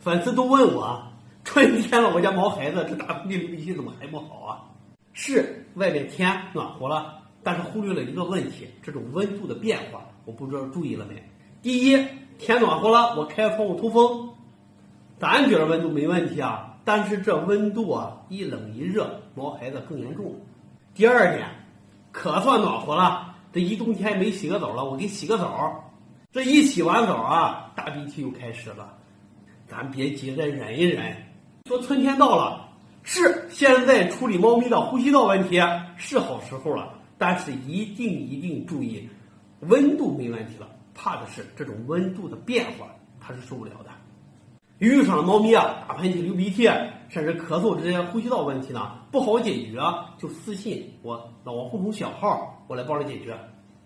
粉丝都问我，春天了，我家毛孩子这打喷嚏流鼻涕怎么还不好啊？是外面天暖和了，但是忽略了一个问题，这种温度的变化，我不知道注意了没？第一，天暖和了，我开窗户通风，咱觉得温度没问题啊，但是这温度啊一冷一热，毛孩子更严重。第二点，可算暖和了，这一冬天没洗个澡了，我给洗个澡，这一洗完澡啊，大鼻涕又开始了。咱别急着忍一忍，说春天到了，是现在处理猫咪的呼吸道问题是好时候了，但是一定注意，温度没问题了，怕的是这种温度的变化，它是受不了的。遇上了猫咪啊，打喷嚏、流鼻涕，甚至咳嗽这些呼吸道问题呢，不好解决，就私信我老王互动小号，我来帮着解决。